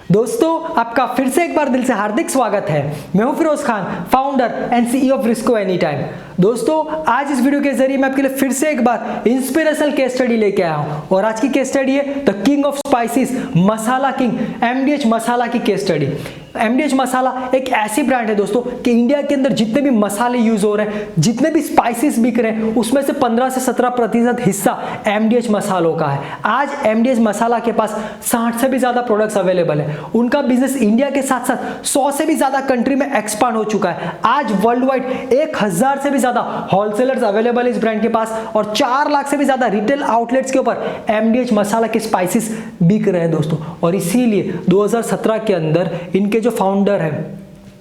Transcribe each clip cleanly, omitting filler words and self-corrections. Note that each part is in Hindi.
दोस्तों, आपका फिर से एक बार दिल से हार्दिक स्वागत है। मैं हूं Firoz Khan, founder and CEO of Risko any time. दोस्तों, आज इस वीडियो के जरिए मैं आपके लिए फिर से एक बार इंस्पिरेशनल केस स्टडी लेके आया हूं और आज की केस स्टडी है the king of spices, masala king MDH masala की केस स्टडी। एमडीएच मसाला एक ऐसी ब्रांड है दोस्तों कि इंडिया के अंदर जितने भी मसाले यूज हो रहे हैं, जितने भी स्पाइसेस बिक रहे हैं, उसमें से 15 से 17% हिस्सा एमडीएच मसालों का है। आज एमडीएच मसाला के पास 60 से भी ज्यादा प्रोडक्ट्स अवेलेबल है। उनका बिजनेस इंडिया के साथ साथ 100 से भी ज्यादा कंट्री में एक्सपांड हो चुका है। आज वर्ल्ड वाइड 1000 से भी ज्यादा होलसेलर्स अवेलेबल है इस ब्रांड के पास और 4 लाख से भी ज्यादा रिटेल आउटलेट्स के ऊपर एमडीएच मसाला के स्पाइसेस बिक रहे हैं दोस्तों। और इसीलिए 2017 के अंदर इनके जो फाउंडर है,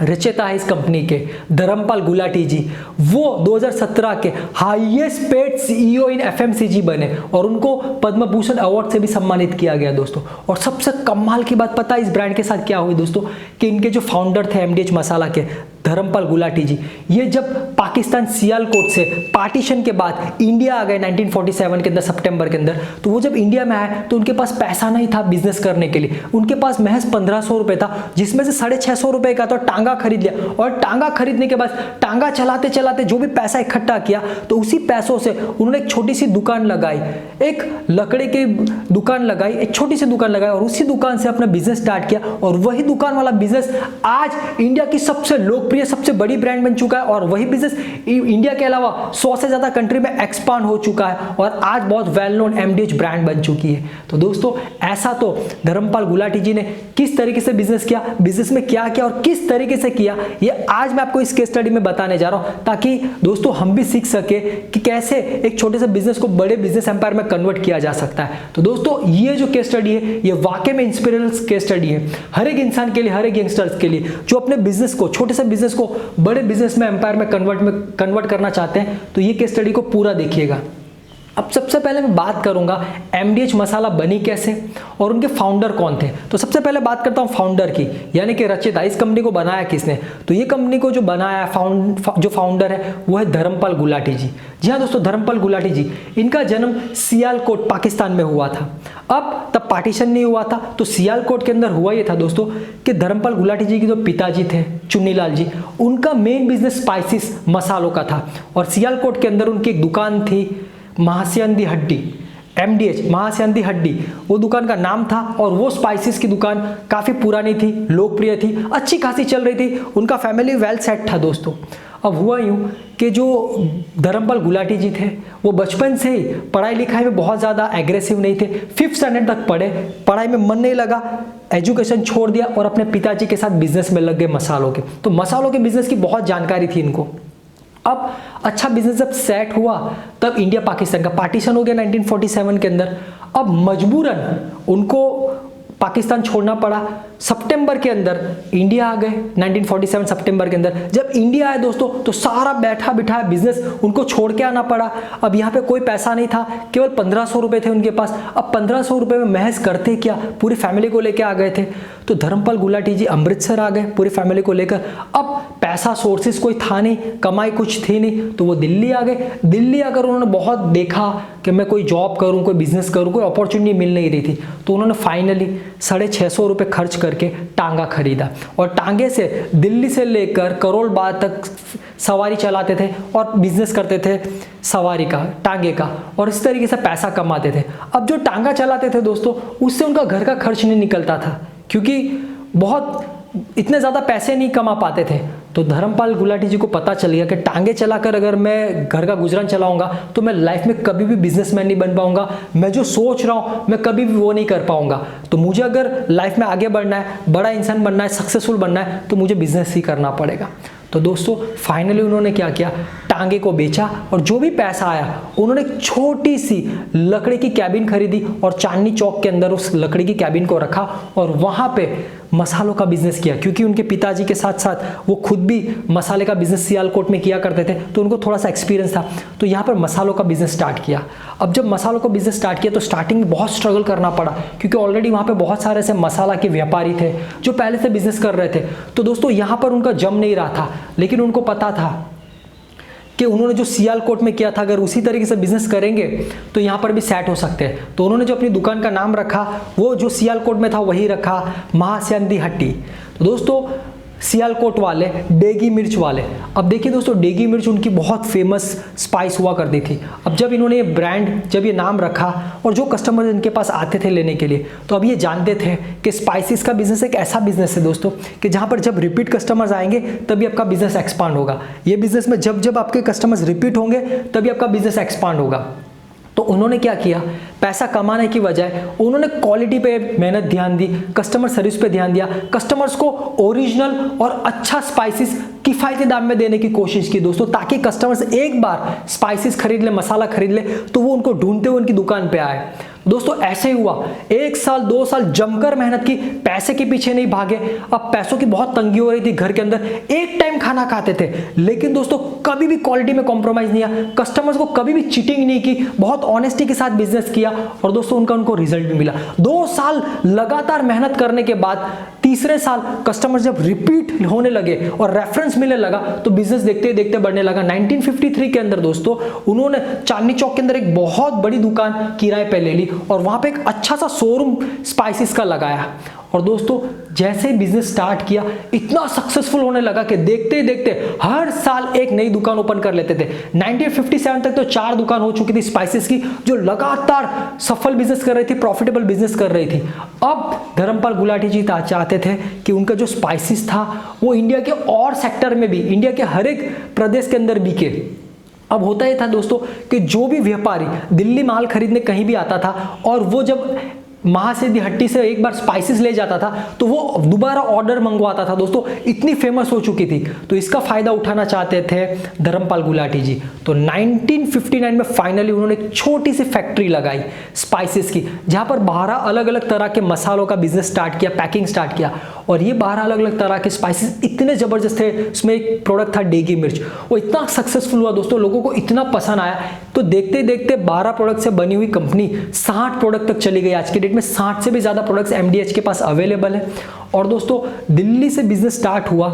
रचयिता है इस कंपनी के, धर्मपाल गुलाटी जी, वो 2017 के हाईएस्ट पेड सीईओ इन एफएमसीजी बने और उनको पद्म भूषण अवार्ड से भी सम्मानित किया गया दोस्तों। और सबसे कमाल की बात पता है इस ब्रांड के साथ क्या हुई दोस्तों, कि इनके जो फाउंडर थे एमडीएच मसाला के, धर्मपाल गुलाटी जी, ये जब पाकिस्तान सियालकोट से पार्टीशन के बाद इंडिया आ गए 1947 के अंदर, सितंबर के अंदर, तो वो जब इंडिया में आए तो उनके पास पैसा नहीं था बिजनेस करने के लिए। उनके पास महज 1500 रुपए था, जिसमें से 650 रुपए का तो टांगा खरीद लिया। और टांगा खरीदने के बाद टांगा चलाते चलाते जो भी पैसा इकट्ठा किया, तो उसी पैसों से उन्होंने एक छोटी सी दुकान लगाई, एक लकड़ी की दुकान लगाई, एक छोटी सी दुकान लगाई और उसी दुकान से अपना बिजनेस स्टार्ट किया। और वही दुकान वाला बिजनेस आज इंडिया की सबसे लोकप्रिय, सबसे बड़ी ब्रांड बन चुका है और वही बिजनेस इंडिया के अलावा 100 से ज्यादा कंट्री में एक्सपांड हो चुका है और आज बहुत वेल नोन एमडीएच ब्रांड बन चुकी है। तो दोस्तों, ऐसा तो धर्मपाल गुलाटी जी ने किस तरीके से बिजनेस किया, बिजनेस में क्या किया और किस तरीके से किया, ये आज मैं आपको इस केस स्टडी में बताने जा रहा हूं, ताकि दोस्तों हम भी सीख सके कि कैसे एक छोटे से बिजनेस को बड़े बिजनेस एम्पायर में कन्वर्ट किया जा सकता है। तो दोस्तों, ये जो केस स्टडी है, ये वाकई में इंस्पिरेशनल केस स्टडी है हर एक इंसान के लिए, हर एक यंगस्टर्स के लिए जो अपने बिजनेस को, छोटे से बिजनेस को बड़े बिजनेस में, एम्पायर में कन्वर्ट करना चाहते हैं। तो ये केस स्टडी को पूरा देखिएगा। अब सबसे पहले मैं बात करूंगा एमडीएच मसाला बनी कैसे और उनके फाउंडर कौन थे। तो सबसे पहले बात करता हूं फाउंडर की, यानी कि रचयिता। इस कंपनी को बनाया किसने? तो ये कंपनी को जो बनाया, जो फाउंडर है वो है धर्मपाल गुलाटी जी। जी हाँ दोस्तों, धर्मपाल गुलाटी जी, इनका जन्म सियालकोट पाकिस्तान में हुआ था। अब तब पार्टीशन नहीं हुआ था, तो सियालकोट के अंदर हुआ ये था दोस्तों कि धर्मपाल गुलाटी जी के जो पिताजी थे चुन्नीलाल जी, उनका मेन बिजनेस स्पाइसेस, मसालों का था। और सियालकोट के अंदर उनकी एक दुकान थी, महास्यंदी हड्डी, एमडीएच महास्यंदी हड्डी, वो दुकान का नाम था। और वो स्पाइसेस की दुकान काफ़ी पुरानी थी, लोकप्रिय थी, अच्छी खासी चल रही थी, उनका फैमिली वेल सेट था दोस्तों। अब हुआ यूँ कि जो धर्मपाल गुलाटी जी थे, वो बचपन से ही पढ़ाई लिखाई में बहुत ज़्यादा एग्रेसिव नहीं थे। 5th स्टैंडर्ड तक पढ़े, पढ़ाई में मन नहीं लगा, एजुकेशन छोड़ दिया और अपने पिताजी के साथ बिजनेस में लग गए मसालों के। तो मसालों के बिजनेस की बहुत जानकारी थी इनको। अब अच्छा बिजनेस जब सेट हुआ, तब इंडिया पाकिस्तान का पार्टीशन हो गया 1947 के अंदर। अब मजबूरन उनको पाकिस्तान छोड़ना पड़ा। सितंबर के अंदर इंडिया आ गए, 1947 सितंबर के अंदर। जब इंडिया आए दोस्तों, तो सारा बैठा बिठाया बिजनेस उनको छोड़ के आना पड़ा। अब यहाँ पे कोई पैसा नहीं था, केवल 1500 रुपए थे उनके पास। अब 1500 रुपए में महज करते क्या, पूरी फैमिली को लेकर आ गए थे। तो धर्मपाल गुलाटी जी अमृतसर आ गए पूरी फैमिली को लेकर। अब पैसा सोर्सेस कोई था नहीं, कमाई कुछ थी नहीं, तो वो दिल्ली आ गए। दिल्ली आकर उन्होंने बहुत देखा कि मैं कोई जॉब करूं, कोई बिजनेस करूं, कोई अपॉर्चुनिटी मिल नहीं रही थी। तो उन्होंने फाइनली 650 रुपए खर्च करके टांगा खरीदा और टांगे से दिल्ली से लेकर करोल बाग तक सवारी चलाते थे और बिजनेस करते थे सवारी का, टांगे का, और इस तरीके से पैसा कमाते थे। अब जो टांगा चलाते थे दोस्तों, उससे उनका घर का खर्च नहीं निकलता था, क्योंकि बहुत इतने ज़्यादा पैसे नहीं कमा पाते थे। तो धर्मपाल गुलाटी जी को पता चल गया कि टांगे चलाकर अगर मैं घर का गुजरान चलाऊंगा तो मैं लाइफ में कभी भी बिजनेसमैन नहीं बन पाऊंगा, मैं जो सोच रहा हूं मैं कभी भी वो नहीं कर पाऊंगा। तो मुझे अगर लाइफ में आगे बढ़ना है, बड़ा इंसान बनना है, सक्सेसफुल बनना है, तो मुझे बिजनेस ही करना पड़ेगा। तो दोस्तों, फाइनली उन्होंने क्या किया, टांगे को बेचा और जो भी पैसा आया उन्होंने एक छोटी सी लकड़ी की कैबिन खरीदी और चांदनी चौक के अंदर उस लकड़ी की कैबिन को रखा और वहां पे मसालों का बिजनेस किया। क्योंकि उनके पिताजी के साथ साथ वो खुद भी मसाले का बिजनेस सियालकोट में किया करते थे, तो उनको थोड़ा सा एक्सपीरियंस था। तो यहाँ पर मसालों का बिजनेस स्टार्ट किया। अब जब मसालों का बिजनेस स्टार्ट किया तो स्टार्टिंग में बहुत स्ट्रगल करना पड़ा, क्योंकि ऑलरेडी वहाँ पे बहुत सारे ऐसे मसाला के व्यापारी थे जो पहले से बिजनेस कर रहे थे। तो दोस्तों, यहाँ पर उनका जम नहीं रहा था, लेकिन उनको पता था कि उन्होंने जो सियालकोट में किया था अगर उसी तरीके से बिजनेस करेंगे तो यहाँ पर भी सेट हो सकते हैं। तो उन्होंने जो अपनी दुकान का नाम रखा वो जो सियालकोट में था वही रखा, महाश्याम दी हट्टी। तो दोस्तों सियालकोट वाले डेगी मिर्च वाले, अब देखिए दोस्तों डेगी मिर्च उनकी बहुत फेमस स्पाइस हुआ करती थी। अब जब इन्होंने ये ब्रांड, जब ये नाम रखा और जो कस्टमर इनके पास आते थे लेने के लिए, तो अब ये जानते थे कि स्पाइसेस का बिजनेस एक ऐसा बिजनेस है दोस्तों कि जहाँ पर जब रिपीट कस्टमर्स आएंगे तभी आपका बिजनेस एक्सपांड होगा। ये बिजनेस में जब जब आपके कस्टमर्स रिपीट होंगे तभी आपका बिजनेस एक्सपांड होगा। तो उन्होंने क्या किया, पैसा कमाने की बजाय उन्होंने क्वालिटी पे मेहनत ध्यान दी, कस्टमर सर्विस पे ध्यान दिया, कस्टमर्स को ओरिजिनल और अच्छा स्पाइसेस किफ़ायती दाम में देने की कोशिश की दोस्तों, ताकि कस्टमर्स एक बार स्पाइसेस खरीद ले, मसाला खरीद ले तो वो उनको ढूंढते हुए उनकी दुकान पे आए। दोस्तों ऐसे ही हुआ, 1 साल 2 साल जमकर मेहनत की, पैसे के पीछे नहीं भागे। अब पैसों की बहुत तंगी हो रही थी घर के अंदर, एक टाइम खाना खाते थे, लेकिन दोस्तों कभी भी क्वालिटी में कॉम्प्रोमाइज नहीं किया, कस्टमर्स को कभी भी चीटिंग नहीं की, बहुत ऑनेस्टी के साथ बिजनेस किया और दोस्तों उनको रिजल्ट भी मिला। 2 साल लगातार मेहनत करने के बाद तीसरे साल कस्टमर जब रिपीट होने लगे और रेफरेंस मिलने लगा तो बिजनेस देखते देखते बढ़ने लगा। 1953 के अंदर दोस्तों उन्होंने चांदनी चौक के अंदर एक बहुत बड़ी दुकान किराए पे ले ली और वहां पे एक अच्छा सा शोरूम स्पाइसेस का लगाया। और दोस्तों जैसे ही बिजनेस स्टार्ट किया इतना सक्सेसफुल होने लगा कि देखते ही देखते हर साल एक नई दुकान ओपन कर लेते थे। 1957 तक तो 4 दुकान हो चुकी थी स्पाइसेस की, जो लगातार सफल बिजनेस कर रही थी, प्रॉफिटेबल बिजनेस कर रही थी। अब धर्मपाल गुलाटी जी चाहते थे कि उनका जो स्पाइसेस था वो इंडिया के और सेक्टर में भी, इंडिया के हर एक प्रदेश के अंदर बिके। अब होता यह था दोस्तों कि जो भी व्यापारी दिल्ली माल खरीदने कहीं भी आता था और वो जब महाश्याम दी हट्टी से एक बार स्पाइसेस ले जाता था तो वो दोबारा ऑर्डर मंगवाता था दोस्तों, इतनी फेमस हो चुकी थी। तो इसका फायदा उठाना चाहते थे धर्मपाल गुलाटी जी। तो 1959 में फाइनली उन्होंने एक छोटी सी फैक्ट्री लगाई स्पाइसेस की, जहां पर 12 अलग अलग तरह के मसालों का बिजनेस स्टार्ट किया, पैकिंग स्टार्ट किया। और ये 12 अलग अलग तरह के स्पाइसेस इतने जबरदस्त थे, उसमें एक प्रोडक्ट था डेगी मिर्च, वो इतना सक्सेसफुल हुआ दोस्तों, लोगों को इतना पसंद आया। तो देखते देखते 12 प्रोडक्ट से बनी हुई कंपनी 60 प्रोडक्ट तक चली गई। आज के डेट में 60 से भी ज्यादा प्रोडक्ट्स एमडीएच के पास अवेलेबल है। और दोस्तों दिल्ली से बिजनेस स्टार्ट हुआ,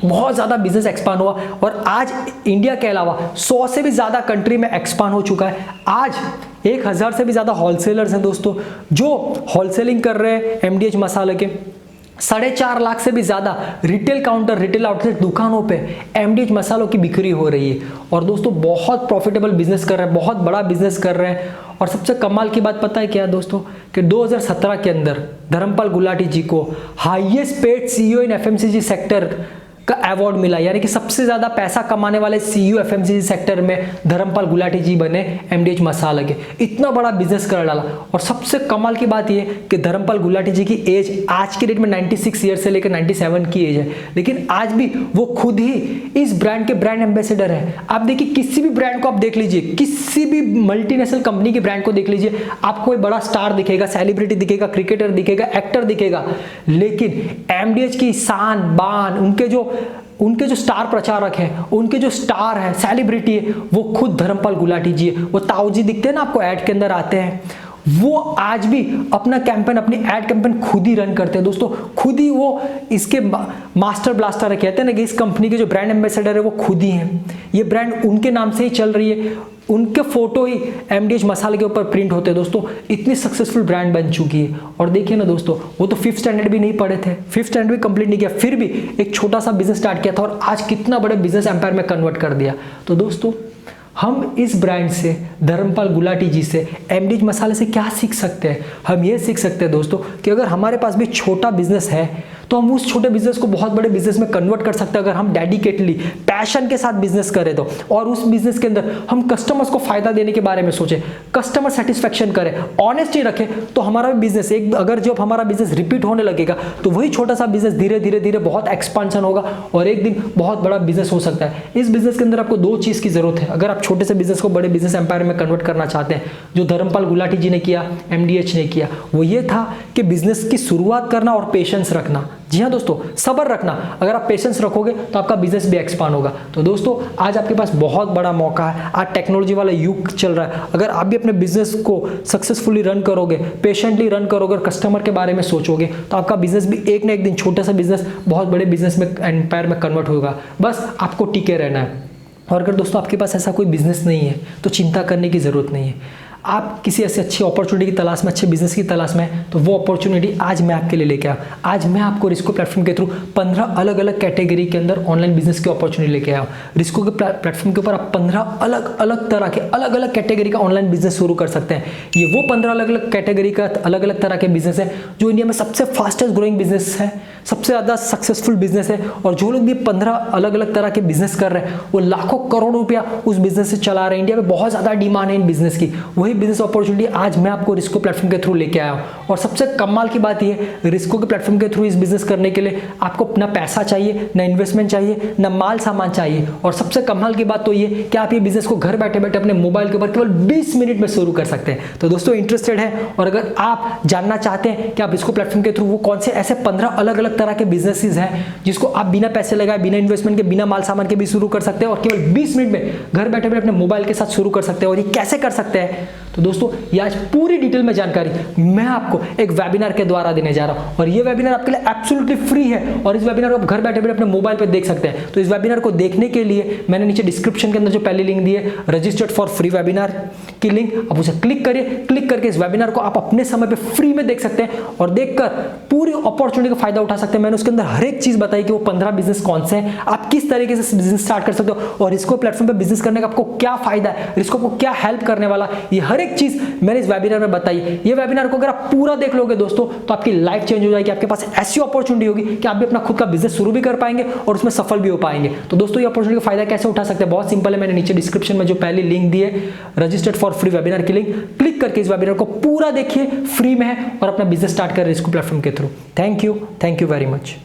बहुत ज्यादा बिजनेस एक्सपांड हुआ और आज इंडिया के अलावा 100 से भी ज्यादा कंट्री में एक्सपांड हो चुका है। आज 1000 से भी ज्यादा होलसेलर्स हैं दोस्तों जो होलसेलिंग कर रहे हैं एमडीएच मसाले के। 4.5 लाख से भी ज्यादा रिटेल काउंटर, रिटेल आउटलेट दुकानों पे एमडीएच मसालों की बिक्री हो रही है। और दोस्तों बहुत प्रॉफिटेबल बिजनेस कर रहे हैं, बहुत बड़ा बिजनेस कर रहे हैं। और सबसे कमाल की बात पता है क्या दोस्तों, कि 2017 के अंदर धर्मपाल गुलाटी जी को हाईएस्ट पेड सीईओ इन एफएमसीजी सेक्टर का अवार्ड मिला, यानी कि सबसे ज्यादा पैसा कमाने वाले सीईओ एफएमसीजी सेक्टर में धर्मपाल गुलाटी जी बने एमडीएच मसाला के। इतना बड़ा बिजनेस कर डाला। और सबसे कमाल की बात यह कि धर्मपाल गुलाटी जी की एज आज की डेट में 96 ईयर से लेकर 97 की एज है, लेकिन आज भी वो खुद ही इस ब्रांड के ब्रांड एम्बेसडर है। आप देखिए किसी भी ब्रांड को आप देख लीजिए, किसी भी मल्टीनेशनल कंपनी के ब्रांड को देख लीजिए, आपको कोई बड़ा स्टार दिखेगा, सेलिब्रिटी दिखेगा, क्रिकेटर दिखेगा, एक्टर दिखेगा, लेकिन एमडीएच की शान बान, उनके जो स्टार प्रचारक हैं, उनके जो स्टार है, सेलिब्रिटी है, वो खुद धर्मपाल गुलाटी जी है। वो ताऊ जी दिखते हैं ना आपको, ऐड के अंदर आते हैं, वो आज भी अपना कैंपेन, अपनी एड कैंपेन खुद ही रन करते हैं दोस्तों, खुद ही वो इसके मास्टर ब्लास्टर है, कहते हैं ना कि इस कंपनी के जो ब्रांड एम्बेसडर है वो खुद ही हैं। ये ब्रांड उनके नाम से ही चल रही है, उनके फोटो ही एमडीएच मसाले के ऊपर प्रिंट होते हैं दोस्तों। इतनी सक्सेसफुल ब्रांड बन चुकी है। और देखिए ना दोस्तों, वो तो 5th स्टैंडर्ड भी नहीं पढ़े थे, 5th स्टैंडर्ड भी कंप्लीट नहीं किया, फिर भी एक छोटा सा बिजनेस स्टार्ट किया था और आज कितना बड़े बिजनेस एम्पायर में कन्वर्ट कर दिया। तो दोस्तों हम इस ब्रांड से, धर्मपाल गुलाटी जी से, एमडीएच मसाले से क्या सीख सकते हैं? हम ये सीख सकते हैं दोस्तों कि अगर हमारे पास भी छोटा बिजनेस है तो हम उस छोटे बिजनेस को बहुत बड़े बिजनेस में कन्वर्ट कर सकते हैं अगर हम डेडिकेटली, पैशन के साथ बिजनेस करें तो। और उस बिजनेस के अंदर हम कस्टमर्स को फायदा देने के बारे में सोचें, कस्टमर सेटिस्फेक्शन करें, ऑनेस्टी रखें, तो हमारा बिजनेस एक, अगर जब हमारा बिजनेस रिपीट होने लगेगा तो वही छोटा सा बिजनेस धीरे धीरे धीरे बहुत एक्सपांशन होगा और एक दिन बहुत बड़ा बिजनेस हो सकता है। इस बिजनेस के अंदर आपको 2 चीज की जरूरत है अगर आप छोटे से बिजनेस को बड़े बिजनेस एम्पायर में कन्वर्ट करना चाहते हैं, जो धर्मपाल गुलाटी जी ने किया, एमडीएच ने किया। वो ये था कि बिजनेस की शुरुआत करना और पेशेंस रखना। जी हाँ दोस्तों, सब्र रखना। अगर आप पेशेंस रखोगे तो आपका बिजनेस भी एक्सपांड होगा। तो दोस्तों आज आपके पास बहुत बड़ा मौका है, आज टेक्नोलॉजी वाला युग चल रहा है। अगर आप भी अपने बिजनेस को सक्सेसफुली रन करोगे, पेशेंटली रन करोगे और कस्टमर के बारे में सोचोगे, तो आपका बिजनेस भी एक ना एक दिन छोटा सा बिजनेस बहुत बड़े बिजनेस में, एम्पायर में कन्वर्ट होगा। बस आपको टिके रहना है। और अगर दोस्तों आपके पास ऐसा कोई बिजनेस नहीं है तो चिंता करने की ज़रूरत नहीं है। आप किसी ऐसे अच्छी अपॉर्चुनिटी की तलाश में, अच्छे बिजनेस की तलाश में हैं, तो वो अपॉर्चुनिटी आज मैं आपके लिए लेके आया हूँ। आज मैं आपको रिस्को प्लेटफॉर्म के थ्रू 15 अलग अलग कैटेगरी के अंदर ऑनलाइन बिजनेस की अपॉर्चुनिटी लेके आया हूँ। रिस्को के प्लेटफॉर्म के ऊपर आप 15 अलग अलग तरह के, अलग अलग कैटेगरी का ऑनलाइन बिजनेस शुरू कर सकते हैं। ये वो 15 अलग अलग कैटेगरी का, अलग अलग तरह के बिजनेस है जो इंडिया में सबसे फास्टेस्ट ग्रोइंग बिजनेस है, सबसे ज़्यादा सक्सेसफुल बिजनेस है। और जो लोग भी 15 अलग अलग तरह के बिजनेस कर रहे हैं वो लाखों करोड़ों रुपया उस बिजनेस से चला रहे हैं। इंडिया में बहुत ज़्यादा डिमांड है इन बिजनेस की। वही बिजनेस अपॉर्चुनिटी आज मैं आपको रिस्को प्लेटफॉर्म के थ्रू लेके आया हूँ। और सबसे कमाल की बात यह है, रिस्को के प्लेटफॉर्म के थ्रू इस बिजनेस करने के लिए आपको ना पैसा चाहिए, ना इन्वेस्टमेंट चाहिए, ना माल सामान चाहिए। और सबसे कमाल की बात तो ये कि आप ये बिजनेस को घर बैठे बैठे अपने मोबाइल के ऊपर केवल 20 मिनट में शुरू कर सकते हैं। तो दोस्तों इंटरेस्टेड है और अगर आप जानना चाहते हैं कि आप रिस्को प्लेटफॉर्म के थ्रू वो कौन से ऐसे 15 अलग अलग तरह के बिजनेसेस हैं जिसको आप बिना पैसे लगाए, बिना इन्वेस्टमेंट के, बिना माल सामान के भी शुरू कर सकते हैं और केवल 20 मिनट में घर बैठे बैठे अपने मोबाइल के साथ शुरू कर सकते हैं। और ये कैसे कर सकते हैं, तो दोस्तों ये आज पूरी डिटेल में जानकारी मैं आपको एक वेबिनार के द्वारा देने जा रहा हूं। और ये वेबिनार आपके लिए एब्सोल्युटली फ्री है और इस वेबिनार को आप घर बैठे बैठे अपने मोबाइल पे देख सकते हैं। तो इस वेबिनार को देखने के लिए मैंने नीचे डिस्क्रिप्शन के अंदर जो पहली लिंक दी है, रजिस्टर्ड फॉर फ्री वेबिनार की लिंक, आप उसे क्लिक करिए। क्लिक करके इस वेबिनार को आप अपने समय पे फ्री में देख सकते हैं और देखकर पूरी अपॉर्चुनिटी का फायदा उठा सकते हैं। मैंने उसके अंदर हर एक चीज बताई कि वो 15 बिजनेस कौन से हैं, आप किस तरीके से बिजनेस स्टार्ट कर सकते हो और इसको प्लेटफॉर्म पे बिजनेस करने का आपको क्या फायदा है, इसको आपको क्या हेल्प करने वाला, ये हर एक चीज मैंने इस वेबिनार में बताई। ये वेबिनार को अगर आप पूरा देख लोगे दोस्तों तो आपकी लाइफ चेंज हो जाएगी। आपके पास ऐसी अपॉर्चुनिटी होगी कि आप भी अपना खुद का बिजनेस शुरू भी कर पाएंगे और उसमें सफल भी हो पाएंगे। तो दोस्तों ये अपॉर्चुनिटी का फायदा कैसे उठा सकते हैं, बहुत सिंपल है। मैंने नीचे डिस्क्रिप्शन में जो पहली लिंक दी है, रजिस्टर्ड फॉर फ्री वेबिनार की लिंक, क्लिक करके इस वेबिनार को पूरा देखिए, फ्री में है और अपना बिजनेस स्टार्ट करें रिस्को प्लेटफॉर्म के through. Thank you very much.